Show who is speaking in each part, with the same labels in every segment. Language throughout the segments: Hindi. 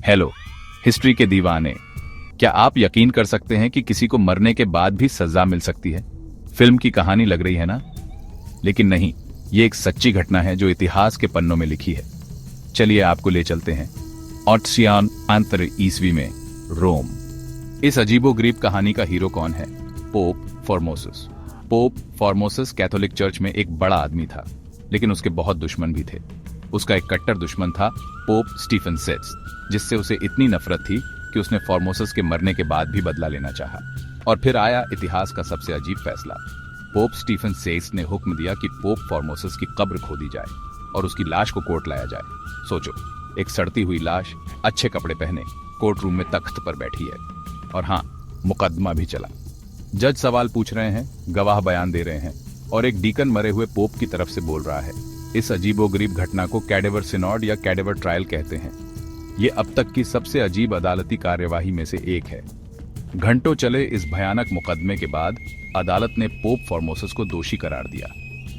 Speaker 1: हेलो हिस्ट्री के दीवाने, क्या आप यकीन कर सकते हैं कि किसी को मरने के बाद भी सजा मिल सकती है? फिल्म की कहानी लग रही है ना? लेकिन नहीं, ये एक सच्ची घटना है जो इतिहास के पन्नों में लिखी है। चलिए आपको ले चलते हैं 800 ईस्वी में रोम। इस अजीबोगरीब कहानी का हीरो कौन है? पोप फॉर्मोसस। पोप फॉर्मोसस कैथोलिक चर्च में एक बड़ा आदमी था, लेकिन उसके बहुत दुश्मन भी थे। उसका एक कट्टर दुश्मन था पोप स्टीफन सिक्स्थ, जिससे उसे इतनी नफरत थी कि उसने फॉर्मोसस के मरने के बाद भी बदला लेना चाहा। और फिर आया इतिहास का सबसे अजीब फैसला। पोप स्टीफन सिक्स्थ ने हुक्म दिया कि पोप फॉर्मोसस की कब्र खोदी जाए और उसकी लाश को कोर्ट लाया जाए। सोचो, एक सड़ती हुई लाश, अच्छे कपड़े पहने, कोर्ट रूम में तख्त पर बैठी है। और हाँ, मुकदमा भी चला। जज सवाल पूछ रहे हैं, गवाह बयान दे रहे हैं, और एक डीकन मरे हुए पोप की तरफ से बोल रहा है। इस अजीबोगरीब घटना को कैडेवर सिनॉड या कैडेवर ट्रायल कहते हैं। ये अब तक की सबसे अजीब अदालती कार्यवाही में से एक है। घंटों चले इस भयानक मुकदमे के बाद अदालत ने पोप फॉर्मोसस को दोषी करार दिया।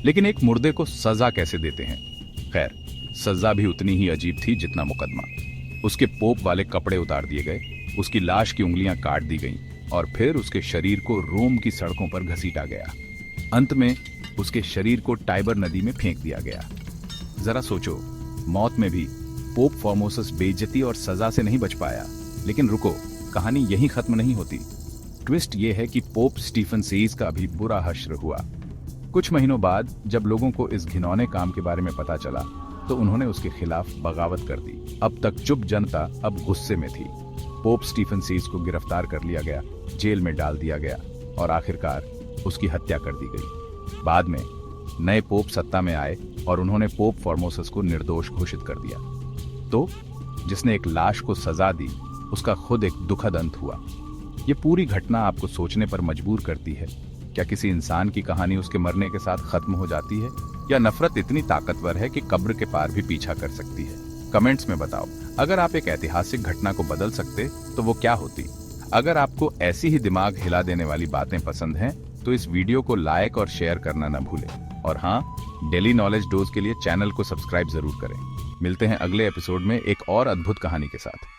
Speaker 1: लेकिन एक मुर्दे को सजा कैसे देते हैं? खैर, सजा भी उतनी ही अजीब थी जितना मुकदमा। उसके पोप वाले कपड़े उतार दिए गए, उसकी लाश की उंगलियां काट दी गईं और फिर उसके शरीर को रोम की सड़कों पर घसीटा गया। अंत में उसके शरीर को टाइबर नदी में फेंक दिया गया। जरा सोचो, मौत में भी पोप फॉर्मोसस बेइज्जती और सजा से नहीं बच पाया। लेकिन रुको, कहानी यहीं खत्म नहीं होती। ट्विस्ट ये है कि पोप स्टीफन सिक्स्थ का भी बुरा हश्र हुआ। कुछ महीनों बाद जब लोगों को इस घिनौने काम के बारे में पता चला, तो उन्होंने उसके खिलाफ बगावत कर दी। अब तक चुप जनता अब गुस्से में थी। पोप स्टीफन सिक्स्थ को गिरफ्तार कर लिया गया, जेल में डाल दिया गया और आखिरकार उसकी हत्या कर दी गई। बाद में नए पोप सत्ता में आए और उन्होंने पोप फॉर्मोसस को निर्दोष घोषित कर दिया। तो जिसने एक लाश को सजा दी, उसका खुद एक दुखद अंत हुआ। ये पूरी घटना आपको सोचने पर मजबूर करती है। क्या किसी इंसान की कहानी उसके मरने के साथ खत्म हो जाती है, या नफरत इतनी ताकतवर है कि कब्र के पार भी पीछा कर सकती है? कमेंट्स में बताओ। अगर आप एक ऐतिहासिक घटना को बदल सकते तो वो क्या होती? अगर आपको ऐसी ही दिमाग हिला देने वाली बातें पसंद हैं, तो इस वीडियो को लाइक और शेयर करना न भूलें। और हाँ, डेली नॉलेज डोज के लिए चैनल को सब्सक्राइब जरूर करें। मिलते हैं अगले एपिसोड में एक और अद्भुत कहानी के साथ।